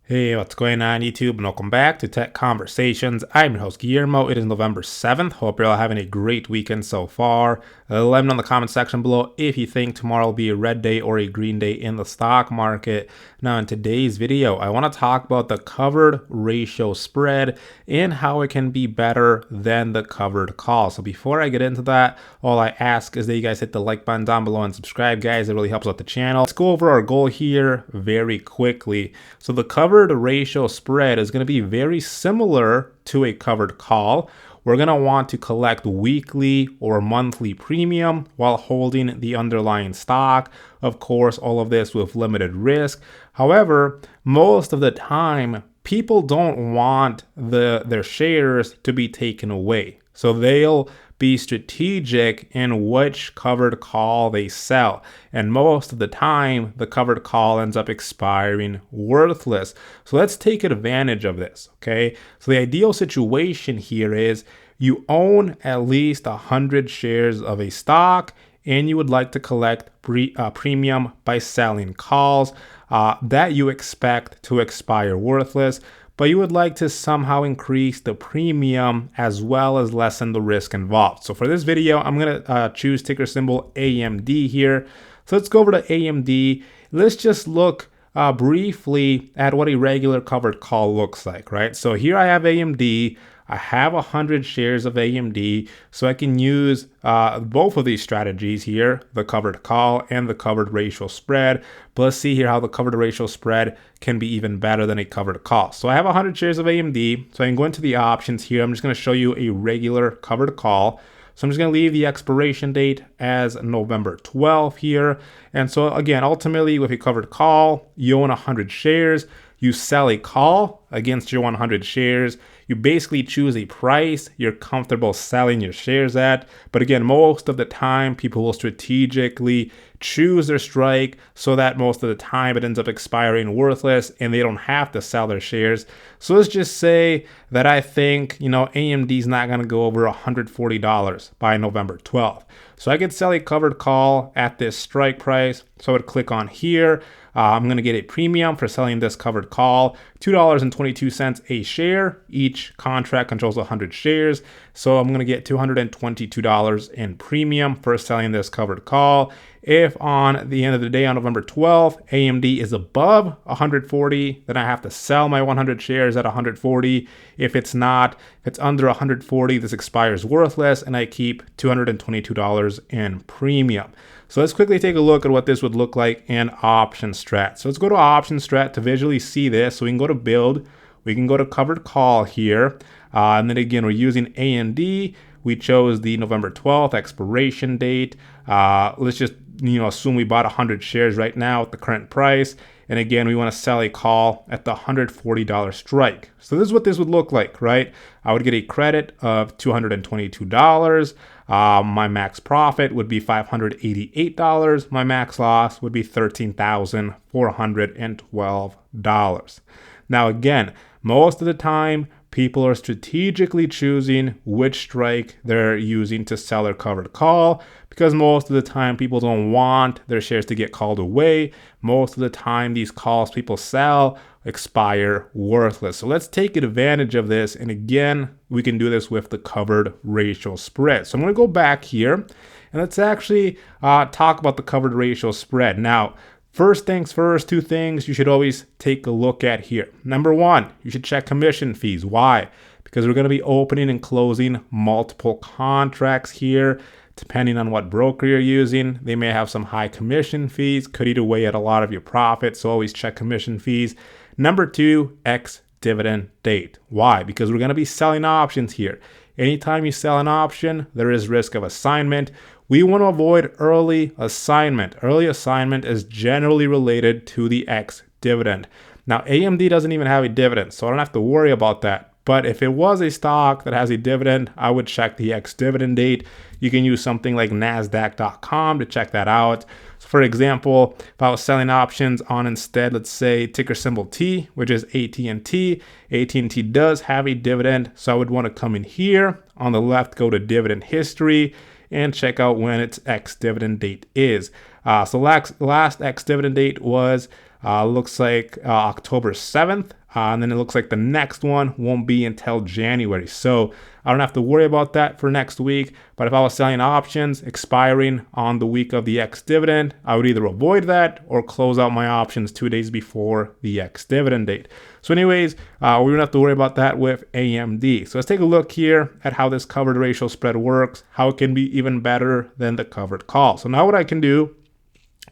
Hey, what's going on YouTube? And welcome back to Tech Conversations. I'm your host Guillermo. It is November 7th. Hope you're all having a great weekend so far. Let me know in the comment section below if you think tomorrow will be a red day or a green day in the stock market. Now in today's video, I want to talk about the covered ratio spread and how it can be better than the covered call. So before I get into that, all I ask is that you guys hit the like button down below and subscribe, guys. It really helps out the channel. Let's go over our goal here very quickly. So the covered ratio spread is going to be very similar to a covered call. We're going to want to collect weekly or monthly premium while holding the underlying stock. Of course, all of this with limited risk. However, most of the time, people don't want their shares to be taken away. So they'll be strategic in which covered call they sell. And most of the time, the covered call ends up expiring worthless. So let's take advantage of this, okay? So the ideal situation here is you own at least 100 shares of a stock and you would like to collect premium by selling calls that you expect to expire worthless, but you would like to somehow increase the premium as well as lessen the risk involved. So for this video, I'm going to choose ticker symbol AMD here. So let's go over to AMD. Let's just look briefly at what a regular covered call looks like, right? So here I have AMD. I have 100 shares of AMD, so I can use both of these strategies here, the covered call and the covered ratio spread. But let's see here how the covered ratio spread can be even better than a covered call. So I have 100 shares of AMD, so I can go into the options here. I'm just going to show you a regular covered call. So I'm just going to leave the expiration date as November 12th here. And so again, ultimately with a covered call, you own 100 shares. You sell a call against your 100 shares. You basically choose a price you're comfortable selling your shares at. But again, most of the time, people will strategically choose their strike so that most of the time it ends up expiring worthless and they don't have to sell their shares. So let's just say that I think, AMD is not going to go over $140 by November 12th. So I could sell a covered call at this strike price. So I would click on here. I'm going to get a premium for selling this covered call, $2.22 a share. Each contract controls 100 shares. So I'm going to get $222 in premium for selling this covered call. If on the end of the day on November 12th, AMD is above 140, then I have to sell my 100 shares at 140. If it's not, if it's under 140, this expires worthless and I keep $222 in premium. So let's quickly take a look at what this would look like in option strat. So let's go to option strat to visually see this. So we can go to build, we can go to covered call here. And then again, we're using AMD. We chose the November 12th expiration date. Let's just assume we bought 100 shares right now at the current price. And again, we want to sell a call at the $140 strike. So this is what this would look like, right? I would get a credit of $222. My max profit would be $588. My max loss would be $13,412. Now again, most of the time, people are strategically choosing which strike they're using to sell their covered call because most of the time people don't want their shares to get called away. Most of the time these calls people sell expire worthless. So let's take advantage of this. And again, we can do this with the covered ratio spread. So I'm going to go back here and let's actually talk about the covered ratio spread. Now, first things first, two things you should always take a look at here. Number one, you should check commission fees. Why? Because we're going to be opening and closing multiple contracts here. Depending on what broker you're using, they may have some high commission fees, could eat away at a lot of your profit. So always check commission fees. Number two, ex-dividend date. Why? Because we're going to be selling options here. Anytime you sell an option, there is risk of assignment. We want to avoid early assignment. Early assignment is generally related to the ex-dividend. Now, AMD doesn't even have a dividend, so I don't have to worry about that. But if it was a stock that has a dividend, I would check the ex-dividend date. You can use something like NASDAQ.com to check that out. So for example, if I was selling options on instead, let's say ticker symbol T, which is AT&T. AT&T does have a dividend, so I would want to come in here. On the left, go to dividend history and check out when its ex-dividend date is. So last ex-dividend date was Looks like October 7th. And then it looks like the next one won't be until January. So I don't have to worry about that for next week. But if I was selling options expiring on the week of the ex-dividend, I would either avoid that or close out my options 2 days before the ex-dividend date. So anyways, we don't have to worry about that with AMD. So let's take a look here at how this covered ratio spread works, how it can be even better than the covered call. So now what I can do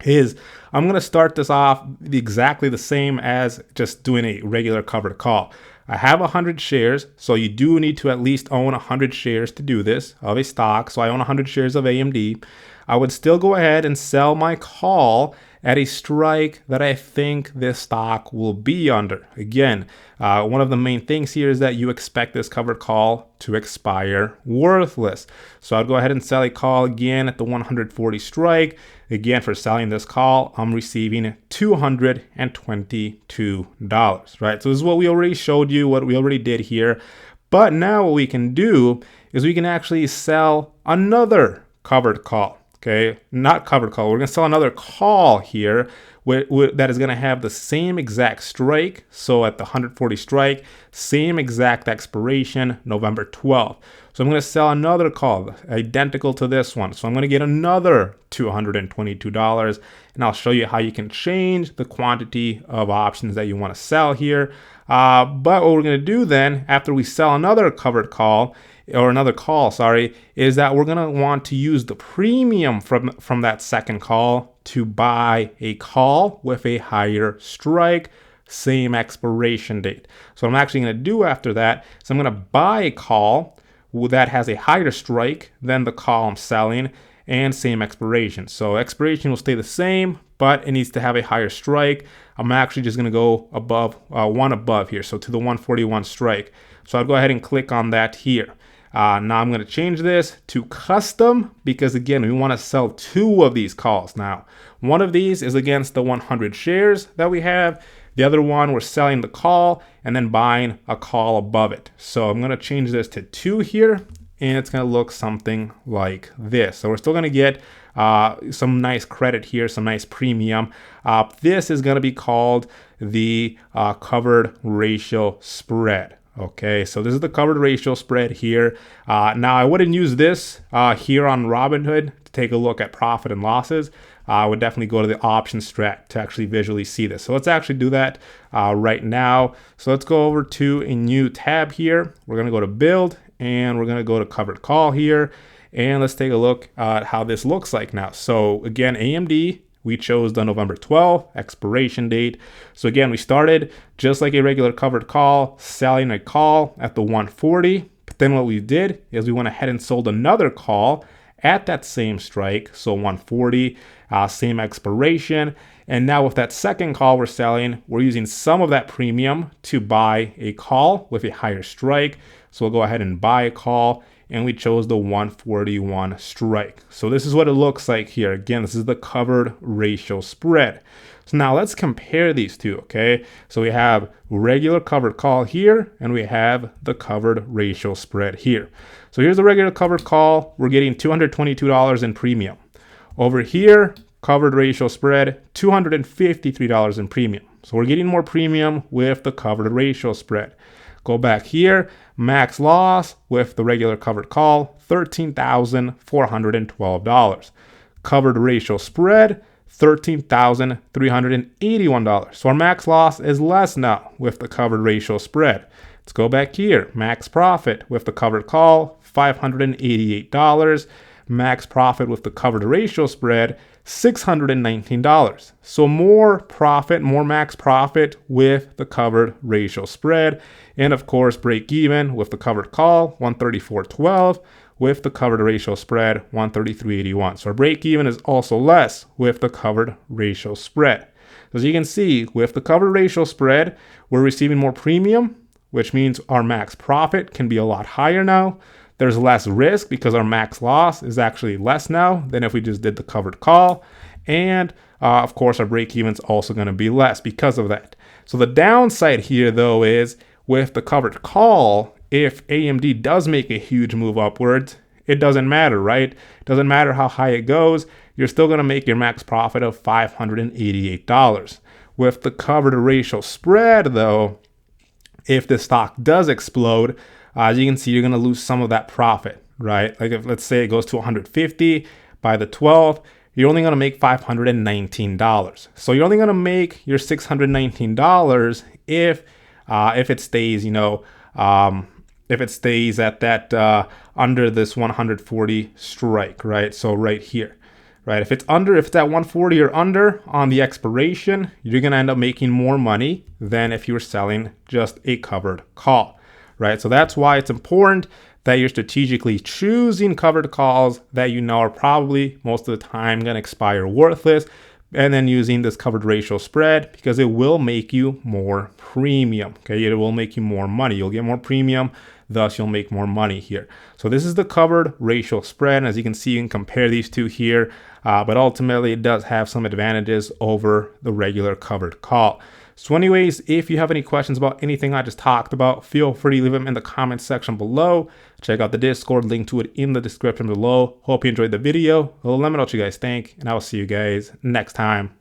is I'm going to start this off exactly the same as just doing a regular covered call. I have 100 shares, so you do need to at least own 100 shares to do this of a stock. So I own 100 shares of AMD. I would still go ahead and sell my call at a strike that I think this stock will be under. Again, one of the main things here is that you expect this covered call to expire worthless. So I'd go ahead and sell a call again at the 140 strike. Again, for selling this call, I'm receiving $222, right? So this is what we already showed you, what we already did here. But now what we can do is we can actually sell another covered call. Okay, not covered call. We're going to sell another call here that is going to have the same exact strike. So at the 140 strike, same exact expiration, November 12th. So I'm going to sell another call identical to this one. So I'm going to get another $222, and I'll show you how you can change the quantity of options that you want to sell here. But what we're going to do then, after we sell another covered call, or another call, is that we're going to want to use the premium from that second call to buy a call with a higher strike, same expiration date. So what I'm actually going to do after that is I'm going to buy a call that has a higher strike than the call I'm selling and same expiration. So expiration will stay the same, but it needs to have a higher strike. I'm actually just going to go above one above here, so to the 141 strike. So I'll go ahead and click on that here. Now I'm going to change this to custom because, again, we want to sell 2 of these calls. Now, one of these is against the 100 shares that we have. The other one, we're selling the call and then buying a call above it. So I'm going to change this to 2 here, and it's going to look something like this. So we're still going to get some nice credit here, some nice premium. This is going to be called the covered ratio spread. Okay, so this is the covered ratio spread here. Now, I wouldn't use this here on Robinhood to take a look at profit and losses. I would definitely go to the option strat to actually visually see this. So let's actually do that right now. So let's go over to a new tab here. We're going to go to build, and we're going to go to covered call here. And let's take a look at how this looks like now. So again, AMD, we chose the November 12th expiration date. So again, we started just like a regular covered call, selling a call at the 140. But then what we did is we went ahead and sold another call at that same strike, so 140, same expiration. And now with that second call we're selling, we're using some of that premium to buy a call with a higher strike. So we'll go ahead and buy a call, and we chose the 141 strike. So this is what it looks like here. Again, this is the covered ratio spread. So now let's compare these two, okay? So we have regular covered call here, and we have the covered ratio spread here. So here's the regular covered call. We're getting $222 in premium. Over here, covered ratio spread, $253 in premium. So we're getting more premium with the covered ratio spread. Go back here, max loss with the regular covered call, $13,412. Covered ratio spread, $13,381. So our max loss is less now with the covered ratio spread. Let's go back here, max profit with the covered call, $588. Max profit with the covered ratio spread, $619. So more profit, more max profit with the covered ratio spread. And of course, break even with the covered call, $134.12. With the covered ratio spread, $133.81. So our break even is also less with the covered ratio spread. As you can see, with the covered ratio spread, we're receiving more premium, which means our max profit can be a lot higher now. There's less risk because our max loss is actually less now than if we just did the covered call. And of course, our break even is also going to be less because of that. So the downside here, though, is with the covered call, if AMD does make a huge move upwards, it doesn't matter, right? It doesn't matter how high it goes. You're still going to make your max profit of $588. With the covered ratio spread though, if the stock does explode, as you can see, you're going to lose some of that profit, right? Like if let's say it goes to 150 by the 12th, you're only going to make $519. So you're only going to make your $619 if it stays, if it stays at that under this 140 strike, right? So right here, right? If it's at 140 or under on the expiration, you're going to end up making more money than if you were selling just a covered call, right? So that's why it's important that you're strategically choosing covered calls that you know are probably most of the time going to expire worthless, and then using this covered ratio spread because it will make you more premium. Okay, it will make you more money. You'll get more premium, thus you'll make more money here. So this is the covered ratio spread. And as you can see, you can compare these two here, but ultimately it does have some advantages over the regular covered call. So anyways, if you have any questions about anything I just talked about, feel free to leave them in the comments section below. Check out the Discord, link to it in the description below. Hope you enjoyed the video. Let me know what you guys think, and I will see you guys next time.